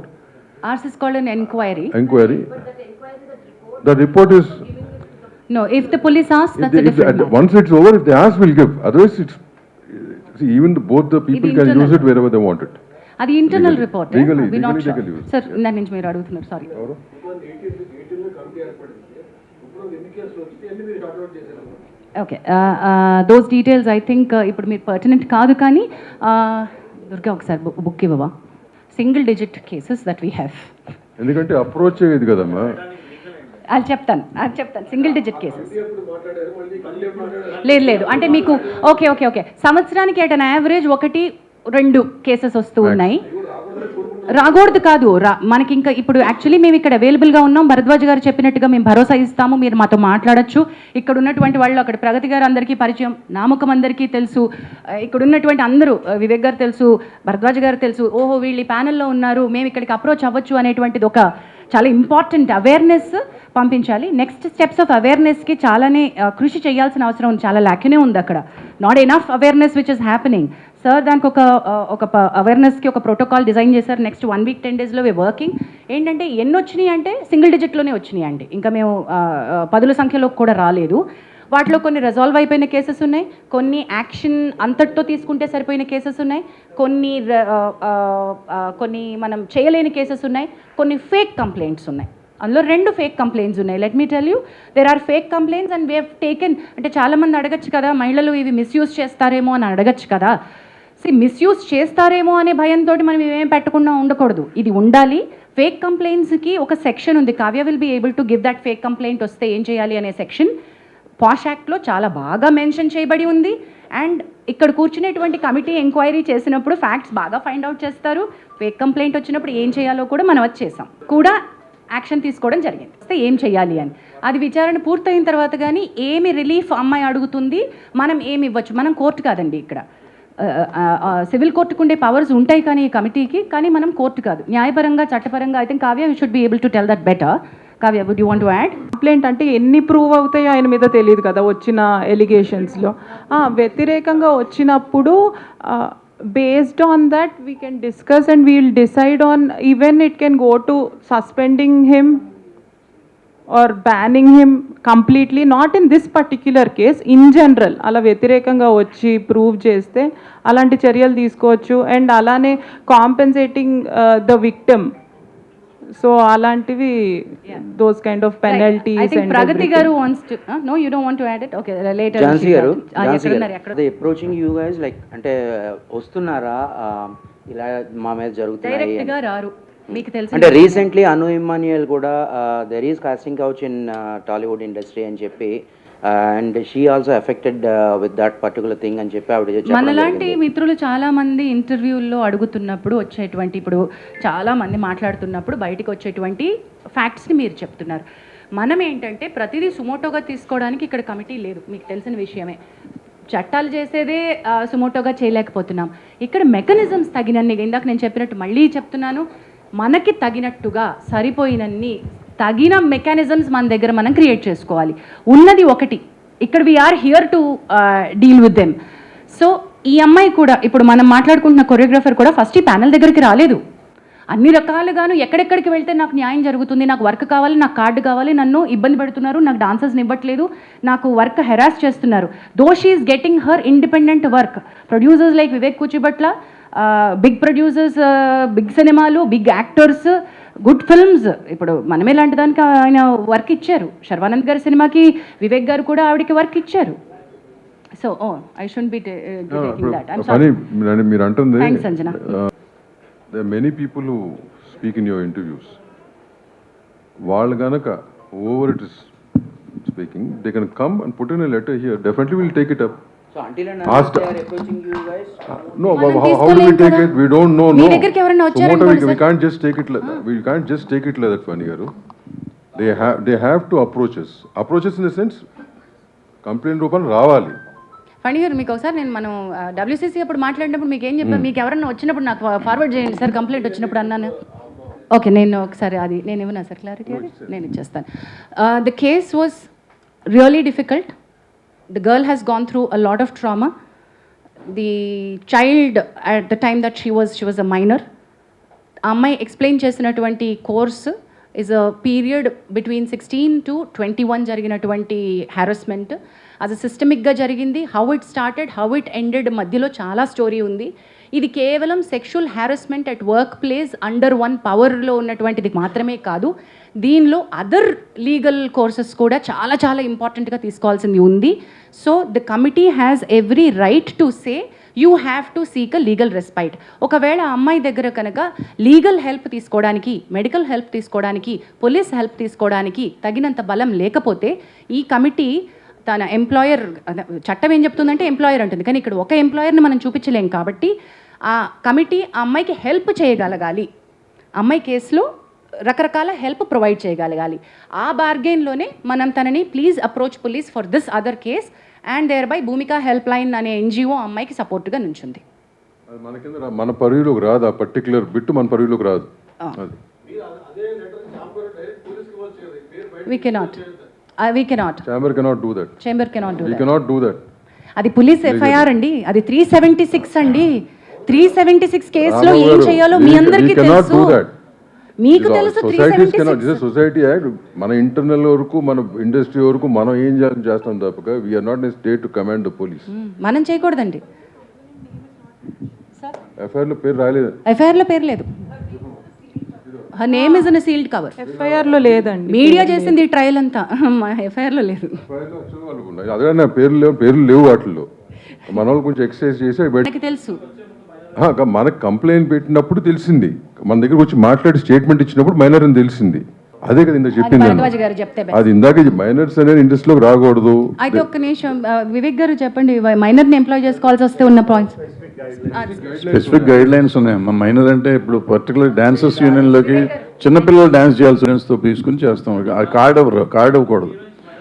Ours is called an inquiry. The report is. No, if the police asks, that's a different matter. Once it's over, if they ask, we'll give. Otherwise, it's. See, even both the people can internal. use it wherever they want it. అది internal report. Legally we not they can use. Sir, దాని నుంచి మీరు అడుగుతున్నారు, sorry. Okay, those details I think ఇప్పుడు మీరు పర్టినెంట్ కాదు, కానీ దుర్గా ఒకసారి బుక్ ఇవ్వవా? Single digit cases that we have. ఎందుకంటే అప్రోచ్ ఇది కదమ్మా. అది చెప్తాను సింగిల్ డిజిట్ కేసెస్. లేదు అంటే మీకు ఓకే సంవత్సరానికి అట్ అన్ యావరేజ్ 1-2 కేసెస్ వస్తూ ఉన్నాయి. రాకూడదు కాదు, మనకి ఇంకా ఇప్పుడు యాక్చువల్లీ మేము ఇక్కడ అవైలబుల్గా ఉన్నాం. భరద్వాజ్ గారు చెప్పినట్టుగా మేము భరోసా ఇస్తాము, మీరు మాతో మాట్లాడచ్చు. ఇక్కడ ఉన్నటువంటి వాళ్ళు, అక్కడ ప్రగతి గారు అందరికీ పరిచయం, నామకం అందరికీ తెలుసు, ఇక్కడ ఉన్నటువంటి అందరూ, వివేక్ గారు తెలుసు, భరద్వాజ్ గారు తెలుసు, ఓహో వీళ్ళు ఈ ప్యానెల్లో ఉన్నారు, మేము ఇక్కడికి అప్రోచ్ అవ్వచ్చు అనేటువంటిది ఒక చాలా ఇంపార్టెంట్ అవేర్నెస్ పంపించాలి. నెక్స్ట్ స్టెప్స్ ఆఫ్ అవేర్నెస్కి చాలానే కృషి చేయాల్సిన అవసరం చాలా లాక్నే ఉంది అక్కడ. Not enough awareness which is happening. Sir దానికి ఒక అవేర్నెస్కి ఒక ప్రోటోకాల్ డిజైన్ చేశారు. నెక్స్ట్ 1 week 10 daysలో వర్కింగ్. ఏంటంటే ఎన్ని వచ్చినాయి అంటే సింగిల్ డిజిట్లోనే వచ్చినాయి అండి, ఇంకా మేము 10ల సంఖ్యలో కూడా రాలేదు. వాటిలో కొన్ని రిజాల్వ్ అయిపోయిన కేసెస్ ఉన్నాయి, కొన్ని యాక్షన్ అంతటితో తీసుకుంటే సరిపోయిన కేసెస్ ఉన్నాయి, కొన్ని మనం చేయలేని కేసెస్ ఉన్నాయి, కొన్ని ఫేక్ కంప్లైంట్స్ ఉన్నాయి. అందులో 2 ఫేక్ కంప్లైంట్స్ ఉన్నాయి. Let me tell you, there are fake complaints and we have taken. అంటే చాలామంది అడగచ్చు కదా, మహిళలు ఇవి మిస్యూజ్ చేస్తారేమో అని అడగచ్చు కదా. మిస్యూజ్ చేస్తారేమో అనే భయంతో మనం ఇవేం పెట్టకుండా ఉండకూడదు, ఇది ఉండాలి. ఫేక్ కంప్లైంట్స్కి ఒక సెక్షన్ ఉంది, Kavya will be able to give that fake complaint వస్తే ఏం చేయాలి అనే సెక్షన్ పాష్ యాక్ట్లో చాలా బాగా మెన్షన్ చేయబడి ఉంది. అండ్ ఇక్కడ కూర్చునేటువంటి కమిటీ ఎంక్వైరీ చేసినప్పుడు ఫ్యాక్ట్స్ బాగా ఫైండ్ అవుట్ చేస్తారు. ఫేక్ కంప్లైంట్ వచ్చినప్పుడు ఏం చేయాలో కూడా మనం అది చేసాం, కూడా యాక్షన్ తీసుకోవడం జరిగింది. వస్తే ఏం చేయాలి అని అది విచారణ పూర్తయిన తర్వాత కానీ ఏమి రిలీఫ్ అమ్మాయి అడుగుతుంది, మనం ఏమి ఇవ్వచ్చు. మనం కోర్టు కాదండి, ఇక్కడ సివిల్ కోర్టుకు ఉండే పవర్స్ ఉంటాయి కానీ ఈ కమిటీకి, కానీ మనం కోర్టు కాదు. న్యాయపరంగా చట్టపరంగా I think Kavya you should be able to tell that better. Kavya, would you want to add? Complaint అంటే ఎన్ని ప్రూవ్ అవుతాయో ఆయన మీద తెలియదు కదా వచ్చిన ఎలిగేషన్స్లో. వ్యతిరేకంగా వచ్చినప్పుడు based on that we can discuss and we will decide on, even it can go to suspending him or banning him completely, not in this particular case, in general అలా వ్యతిరేకంగా వచ్చి ప్రూవ్ చేస్తే అలాంటి చర్యలు తీసుకోవచ్చు. అండ్ అలానే కాంపెన్సేటింగ్ ద విక్టిమ్, సో అలాంటివి those kind of penalties. I think and Pragati everything. garu wants to no, you don't want to add it? Okay, later. Jansi garu, ఎక్కడ అప్రోచింగ్ యూ గైస్ లైక్ అంటే వస్తున్నారా ఇలా మా మీద జరుగుతున్నాయి డైరెక్ట్ గా రారు, మీకు తెలుసు. అంటే రీసెంట్లీ అను ఇమ్మాన్యుయల్ కూడా there is costing couch in Tollywood industry అని చెప్పి and she also affected with that particular thing అని చెప్పి ఆవిడ చెప్పడం మనలాంటి జరిగింది. మిత్రులు చాలా మంది ఇంటర్వ్యూల్లో అడుగుతున్నప్పుడు వచ్చేటువంటి, ఇప్పుడు చాలా మంది మాట్లాడుతున్నప్పుడు బయటకు వచ్చేటువంటి ఫ్యాక్ట్స్ని మీరు చెప్తున్నారు. మనం ఏంటంటే ప్రతిదీ సుమోటోగా తీసుకోవడానికి ఇక్కడ కమిటీ లేదు, మీకు తెలిసిన విషయమే. చట్టాలు చేసేదే సుమోటోగా చేయలేకపోతున్నాం. ఇక్కడ మెకానిజమ్స్ తగినన్ని, ఇందాక నేను చెప్పినట్టు మళ్ళీ చెప్తున్నాను, మనకి తగినట్టుగా సరిపోయినన్ని తగిన మెకానిజమ్స్ మన దగ్గర మనం క్రియేట్ చేసుకోవాలి. ఉన్నది ఒకటి, ఇక్కడ we are here to deal with them. So ఈ అమ్మాయి కూడా, ఇప్పుడు మనం మాట్లాడుకుంటున్న కొరియోగ్రాఫర్ కూడా ఫస్ట్ ఈ ప్యానల్ దగ్గరికి రాలేదు. అన్ని రకాలుగాను ఎక్కడెక్కడికి వెళ్తే నాకు న్యాయం జరుగుతుంది, నాకు వర్క్ కావాలి, నాకు కార్డు కావాలి, నన్ను ఇబ్బంది పెడుతున్నారు, నాకు డాన్సర్స్ని ఇవ్వట్లేదు, నాకు వర్క్ హెరాస్ చేస్తున్నారు. Though she is getting her independent work. Producers like Vivek Kuchibhotla, big producers, big సినిమాలు, బిగ్ యాక్టర్స్, గుడ్ ఫిల్మ్స్. ఇప్పుడు మనమే లాంటి దానికి ఆయన వర్క్ ఇచ్చారు. శర్వానంద్ గారి సినిమాకి వివేక్ గారు కూడా ఆవిడకి వర్క్ ఇచ్చారు. So I should be taking that. I am sorry. మీరు అంటుంది thanks Sanjana. there are many people who speak in your interviews. వాళ్ళు గనక whoever it is speaking, they can come and put in a letter here. Definitely we'll take it up. So until and Asked- unless they are approaching you guys, No, మనం how do we తీసుకోలేం take కదా. it? We don't know. Me No. దగ్గరికి ఎవరైనా వచ్చారనుకోండి Promoter, we sir. can't just take it. We can't just take it like that, Fani garu. They have to approach us. Approach us in the sense, complaint రూపంలో రావాలి. ఫణి గారు, మీకు ఒకసారి మనం డబ్ల్యూసీసీ అప్పుడు మాట్లాడినప్పుడు మీకు ఏం చెప్పాను, మీకు ఎవరన్నా వచ్చినప్పుడు నాకు ఫార్వర్డ్ చేయండి సార్ కంప్లైంట్ వచ్చినప్పుడు అన్నాను. ఓకే, నేను ఒకసారి అది నేను ఇవ్వనా సార్ క్లారిటీ, అది నేను ఇచ్చేస్తాను. The case was really difficult. The girl has gone through a lot of trauma. The child at the time that she was a minor. ఆ అమ్మాయి ఎక్స్ప్లెయిన్ చేసినటువంటి course is a period between 16 to 21 జరిగినటువంటి హ్యారస్మెంట్. అది సిస్టమిక్గా జరిగింది. How it started, how it ended, మధ్యలో చాలా స్టోరీ ఉంది. ఇది కేవలం sexual harassment at work place under one పవర్లో ఉన్నటువంటిది మాత్రమే కాదు, దీనిలో అదర్ లీగల్ కోర్సెస్ కూడా చాలా చాలా ఇంపార్టెంట్గా తీసుకోవాల్సింది ఉంది. So the committee has every right to say you have to seek a legal respite. ఒకవేళ ఆ అమ్మాయి దగ్గర కనుక లీగల్ హెల్ప్ తీసుకోవడానికి, మెడికల్ హెల్ప్ తీసుకోవడానికి, పోలీస్ హెల్ప్ తీసుకోవడానికి తగినంత బలం లేకపోతే ఈ కమిటీ తన ఎంప్లాయర్, చట్టం ఏం చెప్తుందంటే ఎంప్లాయర్ అంటుంది, కానీ ఇక్కడ ఒక ఎంప్లాయర్ని మనం చూపించలేం కాబట్టి ఆ కమిటీ ఆ అమ్మాయికి హెల్ప్ చేయగలగాలి. అమ్మాయి కేసులో రకరకాల హెల్ప్ ప్రొవైడ్ చేయగలగాలి. ఆ బార్గెన్లోనే మనం తనని please approach police for this other case and thereby Bhumika helpline అనే ఎన్జిఓ అమ్మాయికి సపోర్ట్గా నుంచుంది. అది మన కింద మన పరిధిలోకి రాదు, ఆ పర్టికులర్ బిట్ మన పరిధిలోకి రాదు. అది We cannot. Chamber cannot do that. Chamber cannot do We that. cannot do that. అది పోలీస్ ఎఫ్ఐఆర్ అండి, అది 376 అండి. 376 కేసులో రామారావు ఏం గారు, చేయాలో మీ we అందరికీ cannot తెలుసు. do that. మీకు తెలుసు సొసైటీ యాక్ట్ మన ఇంటర్నల్ వరకు మన ఇండస్ట్రీ వరకు మనం ఏం చేస్తాం తప్పక we are not in state to command the police. మనం చేయకూడదండి. ఎఫ్ఐఆర్ లో పేరు రాలేదు. ఎఫ్ఐఆర్ లో పేరు లేదు. Her name is in sealed cover. FIR లో లేదండి. మీడియా చేసింది ఈ ట్రయల్ అంతా, ఎఫ్ఐఆర్ లో లేదు. అదే నా పేర్లు లేవు వాటిల్లో. మన వాళ్ళు కొంచెం ఎక్సర్సైజ్ చేసి మనకి తెలుసు. మనకు కంప్లైంట్ పెట్టినప్పుడు తెలిసింది, మన దగ్గర వచ్చి మాట్లాడి స్టేట్మెంట్ ఇచ్చినప్పుడు మైనర్ అని తెలిసింది. అదే కదా ఇందాక చెప్పింది భరద్వాజ్ గారు చెప్తే అది. ఇందాక మైనర్స్ అనేది ఇండస్ట్రీలోకి రాకూడదు. అయితే ఒక్క నిమిషం వివేక్ గారు చెప్పండి, మైనర్ని ఎంప్లాయ్ చేసుకోవాల్సి వస్తే ఉన్న పాయింట్స్. స్పెసిఫిక్ గైడ్ లైన్స్ ఉన్నాయి. మైనర్ అంటే ఇప్పుడు పర్టికులర్ డాన్సర్స్ యూనియన్లోకి చిన్నపిల్లలు డాన్స్ చేయాల్సి స్టూడెంట్స్తో తీసుకుని చేస్తాం. కార్డ్ ఇవ్వకూడదు.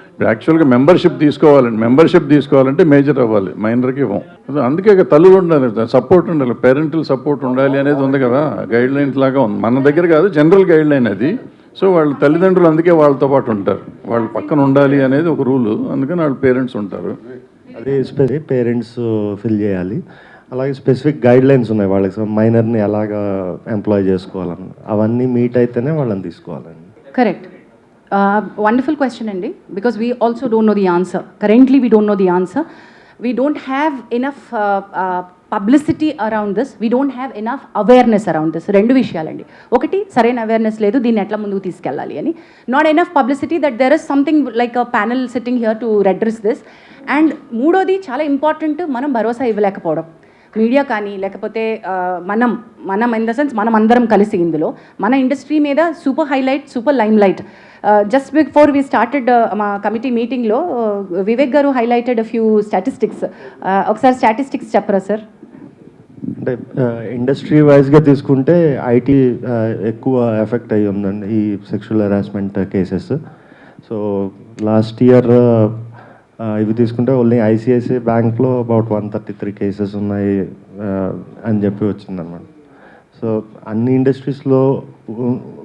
ఇప్పుడు యాక్చువల్గా మెంబర్షిప్ తీసుకోవాలంటే మేజర్ అవ్వాలి, మైనర్కి ఇవ్వం. అందుకే తల్లులు ఉండాలి, సపోర్ట్ ఉండాలి, పేరెంటల్ సపోర్ట్ ఉండాలి అనేది ఉంది కదా, గైడ్ లైన్స్ లాగా ఉంది. మన దగ్గర కాదు, జనరల్ గైడ్ లైన్ అది. సో వాళ్ళ తల్లిదండ్రులు అందుకే వాళ్ళతో పాటు ఉంటారు, వాళ్ళు పక్కన ఉండాలి అనేది ఒక రూలు. అందుకని వాళ్ళ పేరెంట్స్ ఉంటారు. అది పేరెంట్స్ ఫిల్ చేయాలి. అలాగే స్పెసిఫిక్ గైడ్ లైన్స్ ఉన్నాయి వాళ్ళకి, మైనర్ని ఎలాగా ఎంప్లాయ్ చేసుకోవాలని. అవన్నీ మీట్ అయితేనే వాళ్ళని తీసుకోవాలండి. కరెక్ట్. వండర్ఫుల్ క్వశ్చన్ అండి, because we also don't know the answer. Currently we don't know the answer. We don't have enough publicity around this, we don't have enough awareness around this. రెండు విషయాలండి. ఒకటి, సరైన అవేర్నెస్ లేదు, దీన్ని ఎట్లా ముందుకు తీసుకెళ్ళాలి అని. Not enough publicity that there is something like a panel sitting here to address this. And మూడోది చాలా ఇంపార్టెంట్, మనం భరోసా ఇవ్వలేకపోవడం. మీడియా కానీ లేకపోతే మనం ఇన్ ద సెన్స్ మనం అందరం కలిసి ఇందులో మన ఇండస్ట్రీ మీద super highlight, super lime light. Just before we started మా కమిటీ మీటింగ్లో వివేక్ గారు హైలైటెడ్ ఫ్యూ స్టాటిస్టిక్స్. ఒకసారి స్టాటిస్టిక్స్ చెప్పరా సార్? అంటే ఇండస్ట్రీ వైజ్గా తీసుకుంటే ఐటీ ఎక్కువ ఎఫెక్ట్ అయ్యి ఉందండి ఈ sexual harassment cases. So last year ఇవి తీసుకుంటే ఓన్లీ ఐసిఐసిఐ బ్యాంక్లో అబౌట్ 133 కేసెస్ ఉన్నాయి అని చెప్పి వచ్చిందన్నమాట. సో అన్ని ఇండస్ట్రీస్లో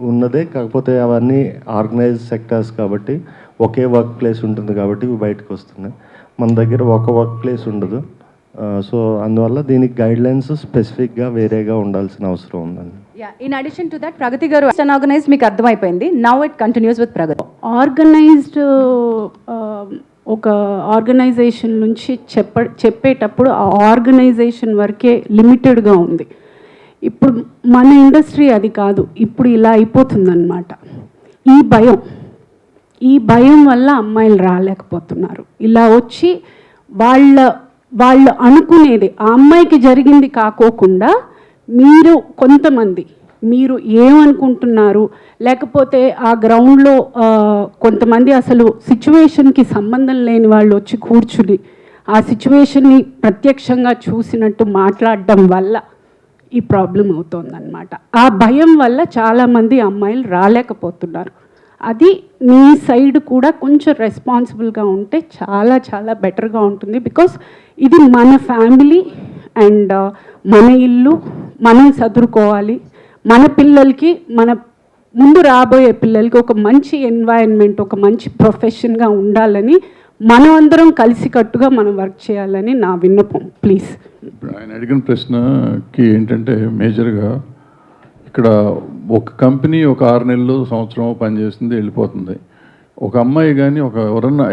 ఉన్నదే, కాకపోతే అవన్నీ ఆర్గనైజ్ సెక్టర్స్ కాబట్టి ఒకే వర్క్ ప్లేస్ ఉంటుంది కాబట్టి ఇవి బయటకు వస్తున్నాయి. మన దగ్గర ఒక వర్క్ ప్లేస్ ఉండదు. సో అందువల్ల దీనికి గైడ్ లైన్స్ స్పెసిఫిక్గా వేరేగా ఉండాల్సిన అవసరం ఉందండి. In addition to that, Pragathi garu unorganised మీకు అర్థమైపోయింది. Now it continues with Pragathi. Organised ఒక ఆర్గనైజేషన్ నుంచి చెప్పేటప్పుడు ఆ ఆర్గనైజేషన్ వరకే లిమిటెడ్గా ఉంది. ఇప్పుడు మన ఇండస్ట్రీ అది కాదు, ఇప్పుడు ఇలా అయిపోతుందన్నమాట. ఈ భయం వల్ల అమ్మాయిలు రాలేకపోతున్నారు. ఇలా వచ్చి వాళ్ళు అనుకునేది ఆ అమ్మాయికి జరిగింది కాకోకుండా మీరు ఏమనుకుంటున్నారు, లేకపోతే ఆ గ్రౌండ్లో కొంతమంది అసలు సిచ్యువేషన్కి సంబంధం లేని వాళ్ళు వచ్చి కూర్చుని ఆ సిచ్యువేషన్ని ప్రత్యక్షంగా చూసినట్టు మాట్లాడడం వల్ల ఈ ప్రాబ్లం అవుతుందన్నమాట. ఆ భయం వల్ల చాలామంది అమ్మాయిలు రాలేకపోతున్నారు. అది మీ సైడ్ కూడా కొంచెం రెస్పాన్సిబుల్గా ఉంటే చాలా చాలా బెటర్గా ఉంటుంది. బికాస్ ఇది మన ఫ్యామిలీ అండ్ మన ఇల్లు, మనం చదువుకోవాలి. మన పిల్లలకి, మన ముందు రాబోయే పిల్లలకి ఒక మంచి ఎన్వైరన్మెంట్, ఒక మంచి ప్రొఫెషన్గా ఉండాలని మనం అందరం కలిసికట్టుగా మనం వర్క్ చేయాలని నా విన్నపం. ప్లీజ్. ఇప్పుడు ఆయన అడిగిన ప్రశ్నకి ఏంటంటే మేజర్గా ఇక్కడ ఒక కంపెనీ ఒక 6 నెలలు సంవత్సరం పనిచేస్తుంది, వెళ్ళిపోతుంది. ఒక అమ్మాయి కానీ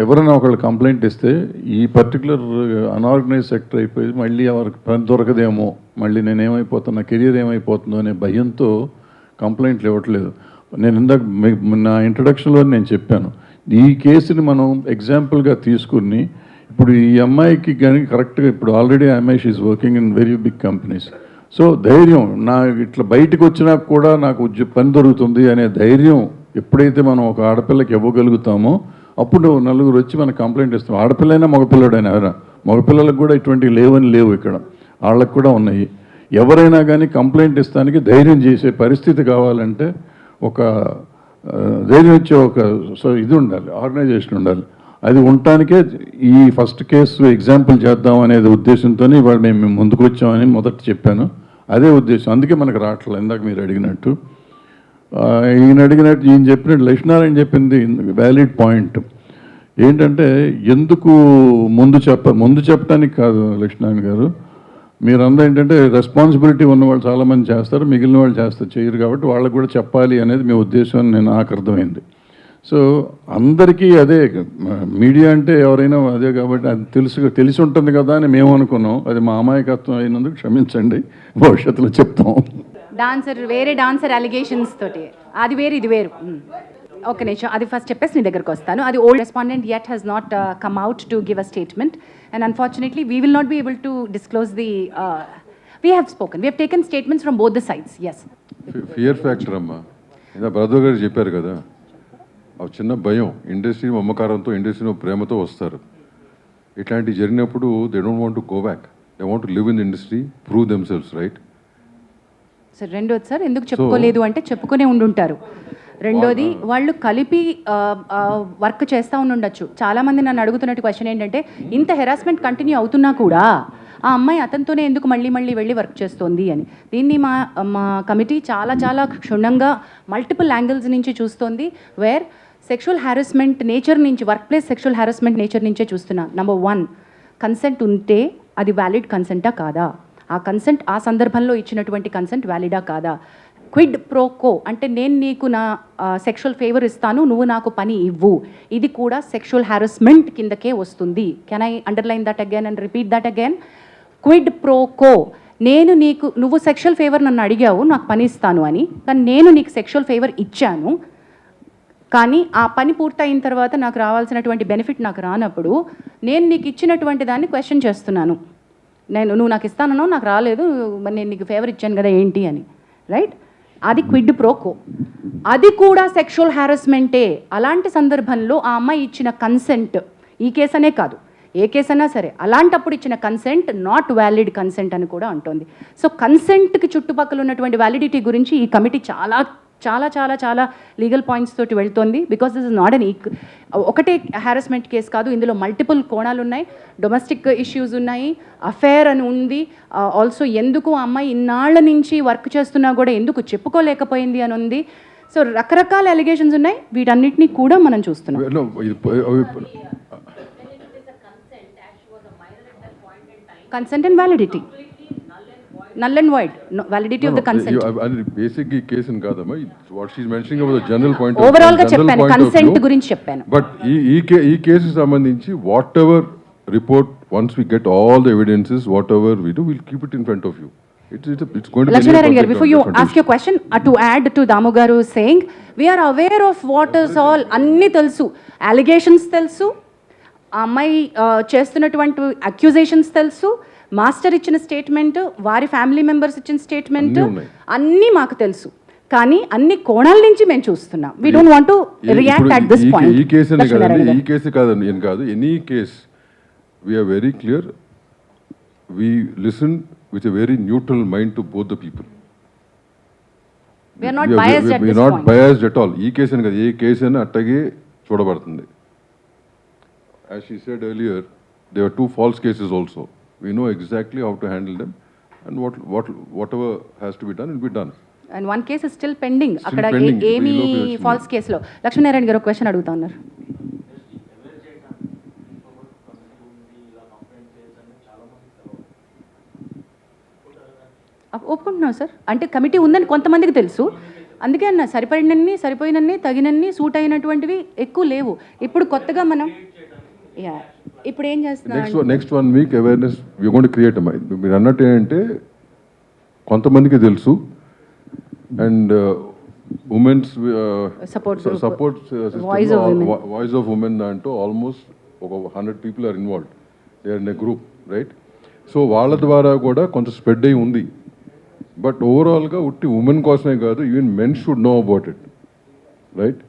ఎవరైనా ఒకళ్ళు కంప్లైంట్ ఇస్తే ఈ పర్టికులర్ అన్ఆర్గనైజ్ సెక్టర్ అయిపోయి మళ్ళీ ఎవరికి పని దొరకదేమో, మళ్ళీ నేనేమైపోతున్నా, కెరీర్ ఏమైపోతుందో అనే భయంతో కంప్లైంట్లు ఇవ్వట్లేదు. నేను ఇందాక నా ఇంట్రడక్షన్లో నేను చెప్పాను, ఈ కేసుని మనం ఎగ్జాంపుల్గా తీసుకుని ఇప్పుడు ఈ అమ్మాయికి కానీ కరెక్ట్గా ఇప్పుడు ఆల్రెడీ అమ్మాయి she is working in very big companies. So ధైర్యం, ఇట్లా బయటకు వచ్చినా కూడా నాకు పని దొరుకుతుంది అనే ధైర్యం ఎప్పుడైతే మనం ఒక ఆడపిల్లకి ఇవ్వగలుగుతామో అప్పుడు నలుగురు వచ్చి మనకు కంప్లైంట్ ఇస్తాం. ఆడపిల్లైనా మగపిల్లడైనా మగపిల్లలకు కూడా ఇటువంటి లేవు, ఇక్కడ వాళ్ళకు కూడా ఉన్నాయి. ఎవరైనా కానీ కంప్లైంట్ ఇస్తానికి ధైర్యం చేసే పరిస్థితి కావాలంటే ఒక ధైర్యం ఇచ్చే ఇది ఉండాలి, ఆర్గనైజేషన్ ఉండాలి. అది ఉండటానికే ఈ ఫస్ట్ కేసు ఎగ్జాంపుల్ చేద్దాం అనేది ఉద్దేశంతో ఇవాళ మేము ముందుకు వచ్చామని మొదట చెప్పాను. అదే ఉద్దేశం, అందుకే మనకు రావట్లేదు. ఇందాక మీరు అడిగినట్టు ఈయన చెప్పినట్టు లక్ష్మీనారాయణ చెప్పింది వ్యాలిడ్ పాయింట్. ఏంటంటే ఎందుకు ముందు చెప్పడానికి కాదు లక్ష్మీనారాయణ గారు, మీరందరూ ఏంటంటే రెస్పాన్సిబిలిటీ ఉన్న వాళ్ళు చాలామంది చేస్తారు, మిగిలిన వాళ్ళు చేయరు కాబట్టి వాళ్ళకు కూడా చెప్పాలి అనేది మీ ఉద్దేశం అని నాకు అర్థమైంది. సో అందరికీ అదే, మీడియా అంటే ఎవరైనా అదే కాబట్టి అది తెలిసి ఉంటుంది కదా అని మేము అనుకున్నాం. అది మా అమాయకత్వం అయినందుకు క్షమించండి, భవిష్యత్తులో చెప్తాం. వేరే డాన్సర్ అలిగేషన్స్ తోటి అది వేరు ఇది వేరు. ఒక నిమిషం, అది ఫస్ట్ చెప్పేసి నీ దగ్గరకు వస్తాను. అది old respondent yet has not come out to give a statement and unfortunately we will not be able to disclose the we have spoken, we have taken statements from both the sides. Yes, fear factor అమ్మా, ఇలా బ్రదర్ గారు చెప్పారు కదా, ఆ చిన్న భయం, ఇండస్ట్రీ మమకారంతో, ఇండస్ట్రీ ప్రేమతో వస్తారు. ఇట్లాంటివి జరిగినప్పుడు they don't want to go back, they want to live in industry, prove themselves, right? Sir రెండోది సార్ ఎందుకు చెప్పుకోలేదు అంటే చెప్పుకునే ఉండుంటారు. రెండోది వాళ్ళు కలిపి వర్క్ చేస్తూ ఉండొచ్చు. చాలామంది నన్ను అడుగుతున్నట్టు క్వశ్చన్ ఏంటంటే, ఇంత హెరాస్మెంట్ కంటిన్యూ అవుతున్నా కూడా ఆ అమ్మాయి అతనితోనే ఎందుకు మళ్ళీ వెళ్ళి వర్క్ చేస్తోంది అని. దీన్ని మా కమిటీ చాలా క్షుణ్ణంగా మల్టిపుల్ యాంగిల్స్ నుంచి చూస్తోంది. వేర్ సెక్షువల్ హ్యారస్మెంట్ నేచర్ నుంచి, work place sexual harassment nature నుంచే చూస్తున్నా. నెంబర్ 1, కన్సెంట్ ఉంటే అది వ్యాలిడ్ కన్సెంటా కాదా, ఆ కన్సెంట్ ఆ సందర్భంలో ఇచ్చినటువంటి కన్సెంట్ వ్యాలిడా కాదా. క్విడ్ ప్రోకో అంటే నేను నీకు నా సెక్షువల్ ఫేవర్ ఇస్తాను, నువ్వు నాకు పని ఇవ్వు, ఇది కూడా సెక్షువల్ హ్యారస్మెంట్ కిందకే వస్తుంది. Can I underline that again and repeat that again? Quid pro quo, నువ్వు సెక్షువల్ ఫేవర్ నన్ను అడిగావు, నాకు పని ఇస్తాను అని, కానీ నేను నీకు సెక్షువల్ ఫేవర్ ఇచ్చాను, కానీ ఆ పని పూర్తయిన తర్వాత నాకు రావాల్సినటువంటి బెనిఫిట్ నాకు రానప్పుడు నేను నీకు ఇచ్చినటువంటి దాన్ని క్వశ్చన్ చేస్తున్నాను. నువ్వు నాకు ఇస్తానో నాకు రాలేదు, మరి నేను నీకు ఫేవర్ ఇచ్చాను కదా ఏంటి అని, రైట్? అది క్విడ్ ప్రోకో, అది కూడా సెక్షువల్ హ్యారస్మెంటే. అలాంటి సందర్భంలో ఆ అమ్మాయి ఇచ్చిన కన్సెంట్, ఈ కేసు అనే కాదు ఏ కేసు అయినా సరే, అలాంటప్పుడు ఇచ్చిన కన్సెంట్ నాట్ వ్యాలిడ్ కన్సెంట్ అని కూడా ఉంటుంది. సో కన్సెంట్కి చుట్టుపక్కల ఉన్నటువంటి వ్యాలిడిటీ గురించి ఈ కమిటీ చాలా చాలా చాలా చాలా లీగల్ పాయింట్స్ తోటి వెళ్తోంది. Because this is not an ఒకటే హ్యారస్మెంట్ కేసు కాదు, ఇందులో మల్టిపుల్ కోణాలు ఉన్నాయి, డొమెస్టిక్ ఇష్యూస్ ఉన్నాయి, అఫేర్ అని ఉంది, ఆల్సో ఎందుకు ఆ అమ్మాయి ఇన్నాళ్ల నుంచి వర్క్ చేస్తున్నా కూడా ఎందుకు చెప్పుకోలేకపోయింది అని ఉంది. సో రకరకాల అలిగేషన్స్ ఉన్నాయి, వీటన్నిటినీ కూడా మనం చూస్తున్నాం. Consent and validity, null and void, validity of the consent. Basic case in kadama, what she's mentioning about the general point overall ga cheppanu, consent gurinchi cheppanu. But ee case sambandhinchi whatever report, once we get all the evidences, whatever we do, we'll keep it in front of you. It's going to be Lakshmi Narayan garu, before you ask your question, to add to Damu garu saying, we are aware of what is all, anni telusu, allegations telusu, అమ్మాయి చేస్తున్నటువంటి అక్యూజేషన్స్ తెలుసు, మాస్టర్ ఇచ్చిన స్టేట్మెంట్, వారి ఫ్యామిలీ మెంబర్స్ ఇచ్చిన స్టేట్మెంట్, అన్నీ మాకు తెలుసు. కానీ అన్ని కోణాల నుంచి మేము చూస్తున్నాం. We don't want to react at this point. ఈ కేసు కాదండి, ఈ కేసు కాదండి, ఏం కాదు, any case we are very clear, we listen with a very neutral mind to both the people. We are not biased at this point. Not biased at all. ఈ కేసు అని కాదు, ఏ కేసు అయినా అట్టగే చూడబడుతుంది. As she said earlier, there were 2 false cases also. We know exactly how to handle them, and whatever has to be done will be done. And one case is still pending. Still అక్కడ pending. ఏమి ఫాల్స్ కేసులో. లక్ష్మీనారాయణ గారు క్వశ్చన్ అడుగుతా ఉన్నారు. ఒప్పుకుంటున్నాం సార్, అంటే కమిటీ ఉందని కొంతమందికి తెలుసు, అందుకే అన్న సరిపోయినన్ని తగినన్ని సూట్ అయినటువంటివి ఎక్కువ లేవు. ఇప్పుడు కొత్తగా మనం ఇప్పుడు ఏం చేస్తున్నాం, next 1 week awareness we going to create. మీరు అన్నట్టు ఏంటంటే కొంతమందికి తెలుసు, and women's support voice of women దాంట్లో ఆల్మోస్ట్ ఒక 100 people are involved, they are in a group, right? So వాళ్ళ ద్వారా కూడా కొంత స్ప్రెడ్ అయి ఉంది. బట్ ఓవరాల్గా ఉట్టి ఉమెన్ కోసమే కాదు, even men should know about it, right?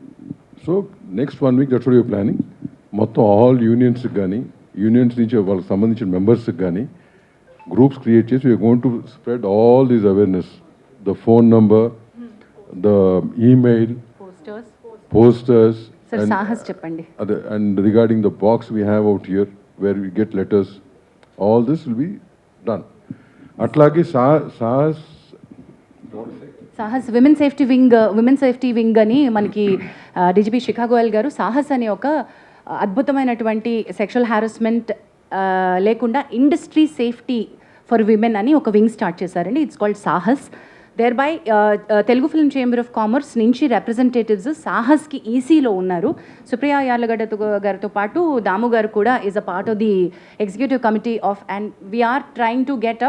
So next 1 week that's what you're planning. మొత్తం ఆల్ యూనియన్స్కి కానీ, యూనియన్స్ నుంచి వాళ్ళకి సంబంధించిన మెంబర్స్కి కానీ గ్రూప్స్ క్రియేట్ చేసి we are going to spread all these awareness, the phone number, the email, posters, Sahas చెప్పండి, అదే, and regarding the box we have out here where we get letters, all this will be done. అట్లాగే సాహస్ విమెన్ సేఫ్టీ వింగ్ అని మనకి డీజీపీ శిఖా గోయల్ గారు సాహస్ అనే ఒక అద్భుతమైనటువంటి సెక్షువల్ హ్యారస్మెంట్ లేకుండా ఇండస్ట్రీ సేఫ్టీ ఫర్ విమెన్ అని ఒక వింగ్ స్టార్ట్ చేశారండి. It's called Sahas. Thereby Telugu film chamber of commerce నుంచి రిప్రజెంటేటివ్స్ సాహస్కి ఈసీలో ఉన్నారు. సుప్రియ యార్లగడ్డ గారితో పాటు దాము గారు కూడా is a part of the executive committee of, and we are trying to get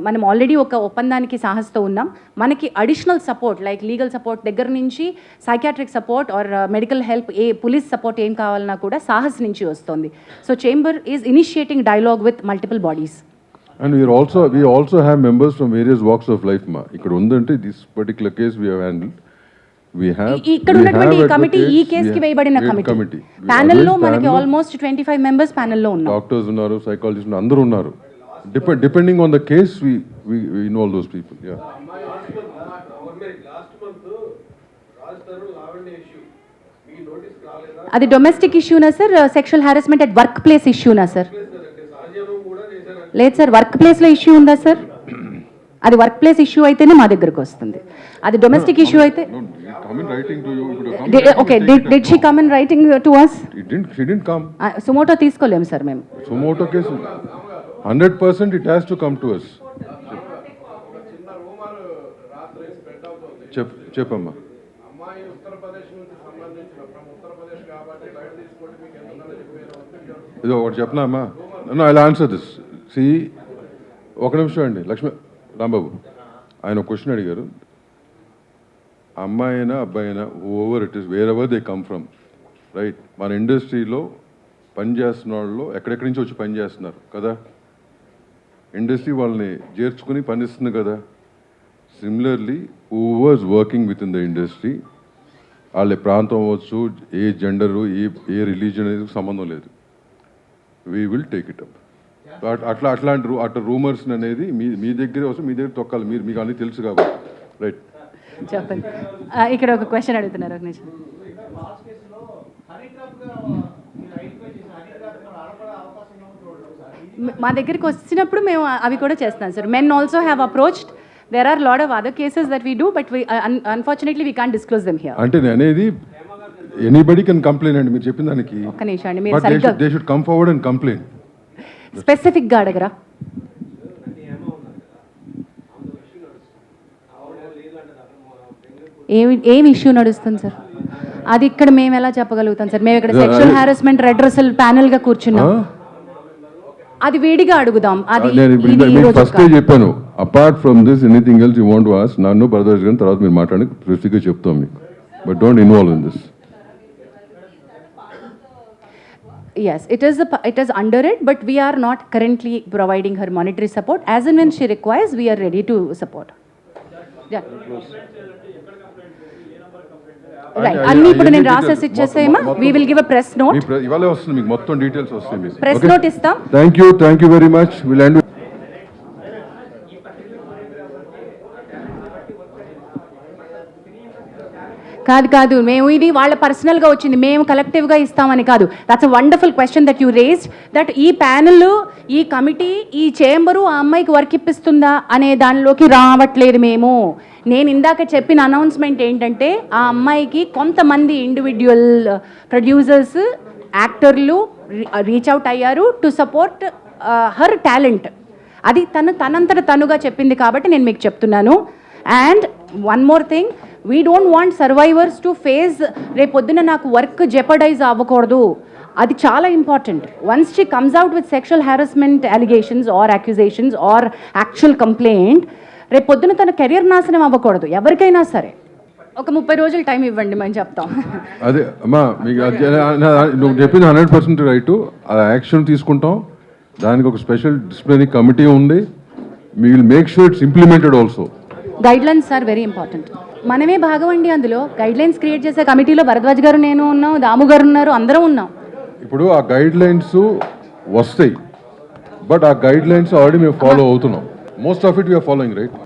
మనం ఆల్రెడీ ఒక ఒప్పందానికి సాహస్తో ఉన్నాం. మనకి additional support like legal support దగ్గర నుంచి psychiatric support or medical help, police support ఏం కావాలన్నా కూడా సాహస్ నుంచి వస్తుంది. So chamber is initiating dialogue with multiple bodies. And we also have members from various walks of life, ma. ఇక్కడ ఉందంటే this particular case we have handled. We have ఇక్కడ ఉన్నటువంటి ఈ కమిటీ ఈ కేసుకి వేయబడిన కమిటీ ప్యానెల్లో మనకి ఆల్మోస్ట్ 25 మెంబర్స్ ప్యానెల్లో ఉన్నారు. డాక్టర్స్ ఉన్నారు, సైకాలజిస్ట్ అందరూ ఉన్నారు. Depending on the case, we involve those people. Yeah. అది డొమెస్టిక్ ఇష్యూనా sir, sexual harassment at work place ఇష్యూనా సార్? లేదు సార్, వర్క్ ప్లేస్లో ఇష్యూ ఉందా సార్? అది వర్క్ ప్లేస్ ఇష్యూ అయితేనే మా దగ్గరకు వస్తుంది. అది డొమెస్టిక్ ఇష్యూ అయితే Come in writing to you. Okay. Did she come in writing to us? She didn't come. సుమోటో తీసుకోలేము సార్ మేము. Sumoto case, 100% it has to come to us. చెప్పమ్మా. ఇది ఒకటి చెప్పనా అమ్మా? No, I will answer this. See, ఒక నిమిషం అండి. రాంబాబు ఆయన ఒక క్వశ్చన్ అడిగారు. అమ్మాయి అయినా అబ్బాయి అయినా over it is where ever they come from, right? మన ఇండస్ట్రీలో పనిచేస్తున్న వాళ్ళు ఎక్కడెక్కడి నుంచి వచ్చి పని చేస్తున్నారు కదా, ఇండస్ట్రీ వాళ్ళని చేర్చుకుని పనిస్తుంది కదా. Similarly overs working with in the industry, వాళ్ళ ప్రాంతం అవ్వచ్చు, ఏ జెండరు, ఏ రిలీజన్ అనేది సంబంధం లేదు. We will take it up. అట్లా రూమర్స్ అనేది మీ దగ్గరే వస్తే మీ దగ్గర తొక్కాలి. మీకు అన్నీ తెలుసు కాబట్టి, రైట్? చెప్పండి. ఇక్కడ ఒక క్వశ్చన్ అడుగుతున్నారు, ఒక నిమిషం. మా దగ్గరికి వచ్చినప్పుడు మేము అవి కూడా చేస్తాం sir. Men also have approached. There are a lot of other cases that we do, but unfortunately we can't disclose them here. అంటే అనేది ఎనీబడీ కెన్ కంప్లైన్ అండి. మీరు చెప్పిన దానికి ఒక్క నిమిషం అండి, మీరు సరిగ్గా they should come forward and complain. స్పెసిఫిక్గా అడగరా? ఏమి ఇష్యూ నడుస్తుంది సార్? అది ఇక్కడ మేము ఎలా చెప్పగలుగుతాం సార్? మేము ఇక్కడ సెక్షువల్ హారాస్మెంట్ రెడ్రెసల్ ప్యానెల్ గా కూర్చున్నాం. అది వేడిగా అడుగుదాం. అది ఫస్ట్ చెప్పాను. Apart from this anything else you want to ask నన్ను బ్రదర్స్ గాని తర్వాత మీరు మాట్లాడి స్పెసిఫిక్గా చెప్తాం మీకు. But don't involve in this. Yes, it is under it, but we are not currently providing her monetary support. As and when she requires, we are ready to support. Yeah. Right. అన్ని ఇప్పుడు నేను రాసేసి ఇచ్చేసేమా? We will give a press note. ఇవాళ వస్తుంది మీకు మొత్తం డీటెయిల్స్ వస్తాయి మీకు. Press note ఇస్తాం. Thank you very much. Will end. కాదు, మేము ఇది వాళ్ళ పర్సనల్గా వచ్చింది, మేము కలెక్టివ్గా ఇస్తామని కాదు. That's a wonderful question that you raised, that ఈ ప్యానెల్, ఈ కమిటీ, ఈ చేంబరు ఆ అమ్మాయికి వర్క్ ఇప్పిస్తుందా అనే దానిలోకి రావట్లేదు మేము. నేను ఇందాక చెప్పిన అనౌన్స్మెంట్ ఏంటంటే, ఆ అమ్మాయికి కొంతమంది ఇండివిజువల్ ప్రొడ్యూసర్స్, యాక్టర్లు రీచ్ అవుట్ అయ్యారు టు సపోర్ట్ హర్ టాలెంట్. అది తనంతట తనుగా చెప్పింది కాబట్టి నేను మీకు చెప్తున్నాను. And one more thing, we don't want survivors to face రేపొద్దున నాకు వర్క్ జెపడైజ్ అవ్వకూడదు. అది చాలా important. Once she comes out with sexual harassment allegations or accusations or actual complaint, రేపొద్దున తన కెరియర్ నాశనం అవ్వకూడదు ఎవరికైనా సరే. ఒక 30 రోజులు టైం ఇవ్వండి, మేము చెప్తాం. అదే అమ్మా, మీకు నువ్వు చెప్పింది 100% రైట్. ఆ యాక్షన్ తీసుకుంటాం. దానికి ఒక స్పెషల్ డిసిప్లినరీ కమిటీ ఉంది. We will make sure it's implemented also. Guidelines are very important. మనమే భాగం అండి అందులో. గైడ్ లైన్స్ క్రియేట్ చేసే కమిటీలో భరద్వాజ్ గారు, నేను ఉన్నాం, దాము గారు ఉన్నారు, అందరం ఉన్నాం. ఇప్పుడు ఆ గైడ్ లైన్స్ వస్తాయి, బట్ ఆ గైడ్ లైన్స్ ఆల్రెడీ మేము ఫాలో అవుతున్నాం. Most of it we are following, right?